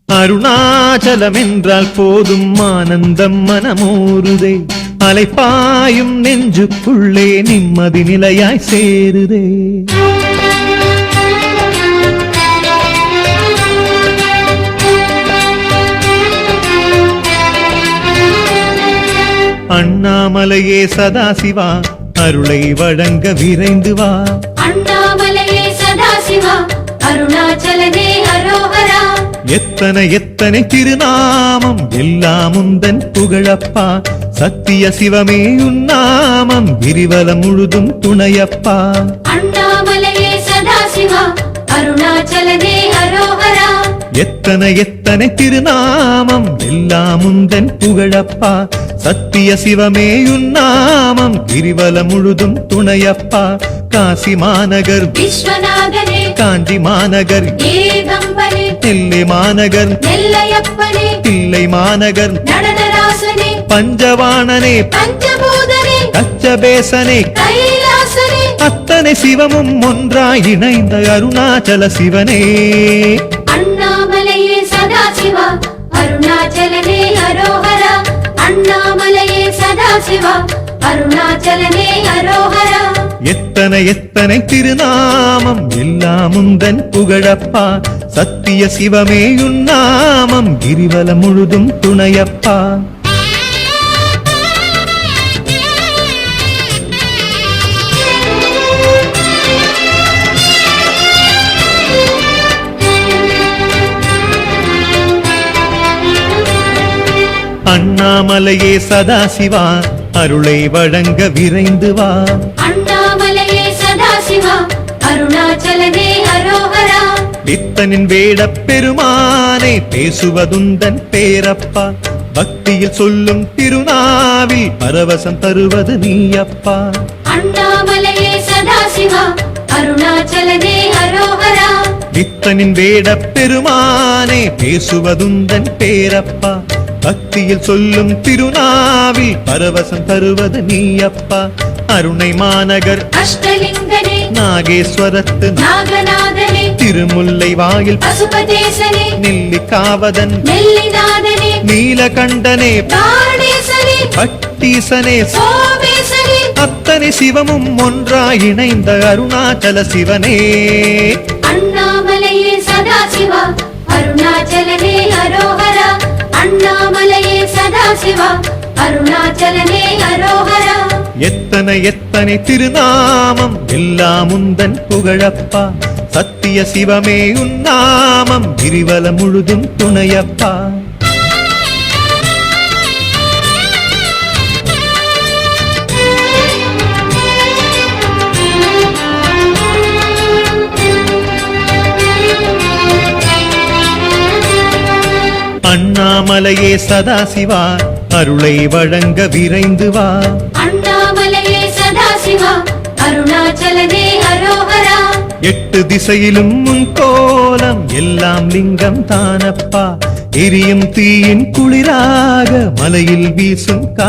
அருணாச்சலம் என்றால் போதும் ஆனந்தம் மனமோருதே, அலைப்பாயும் நெஞ்சுக்குள்ளே நிம்மதி நிலையாய் சேருதே. அண்ணாமலையே சதாசிவா அருளை வழங்க விரைந்து வா. அண்ணாமலையே சதாசிவா அருணாச்சலனே அரோஹரா. எத்தனை எத்தனை திருநாமம் எல்லாம் உந்தன் புகழப்பா, சத்திய சிவமே உன்னாமம் கிரிவலம் முழுதும் துணையப்பா. அண்ணாமலையே சதாசிவா அருணாச்சலனே அரோஹரா. எத்தனை எத்தனை திருநாமம் எல்லாம் உந்தன் புகழப்பா, சத்திய சிவமே உன்னாமம் கிரிவலம் முழுதும் துணையப்பா. காசி மாநகர் விஸ்வநாதனே, காஞ்சி மாநகர் ஏகம்பனே, நெல்லை மாநகர் நெல்லையப்பனே, தில்லை மாநகர் நடனராசனே, பஞ்சவாணனே பஞ்சபூதனே, கச்சபேசனே, கைலாசனே, அத்தனை சிவமும் ஒன்றாய் இணைந்த அருணாச்சல சிவனே. அண்ணாமலையே சதாசிவா அருணாச்சலனே அரோஹரா. அண்ணாமலையே சதாசிவா அருணாச்சலனே அரோஹரா. எத்தனை எத்தனை திருநாமம் எல்லாம் உந்தன் புகழப்பா, சத்திய சிவமே உன்னாமம் கிரிவலம் முழுதும் துணையப்பா. அண்ணாமலையே சதாசிவா அருளை வழங்க விரைந்து வா. அண்ணாமலையே சதாசிவா அருணாச்சலனே அரோஹரா. பித்தனின் வேடப் பெருமானே பேசுவதுந்தன் பேரப்பா, பக்தியில் சொல்லும் திருநாவில் பரவசம் தருவது நீயப்பா. அண்ணாமலையே சதாசிவா அருணாச்சலனே அரோஹரா. பித்தனின் வேடப் பெருமானே பேசுவதுந்தன் பேரப்பா, பக்தியில் சொல்லும் திருநாவில் பரவசம் தருவது நீயப்பா. அருணை மாநகர் அஷ்டலிங்கனே, நாகேஸ்வரத்து நாகநாதனே, திருமுல்லை வாயில் பசுபதேசனே, நெல்லிக்காவதன் நெல்லிநாதனே, நீலகண்டனே, தாடேசனே, பட்டீசனே, சோமேசனே, அத்தனை சிவமும் ஒன்றாய் இணைந்த அருணாச்சல சிவனே. அண்ணாமலையே சதாசிவா அருணாச்சலனே அரோஹரா. அண்ணாமலையே சதாசிவா அருணாச்சலனே அரோஹரா. எத்தனை எத்தனை திருநாமம் எல்லாம் உந்தன் புகழப்பா, சத்திய சிவமே உன்னாமம் கிரிவலம் முழுதும் துணையப்பா. அண்ணாமலையே சதாசிவா அருளை வழங்க விரைந்து வா. அண்ணாமலையே சதாசிவா அருணாச்சலனே அரோஹரா. எட்டு திசையிலும் உன் கோலம் எல்லாம் லிங்கம் தானப்பா, எரியும் தீயின் குளிராக மலையில் வீசும் காற்று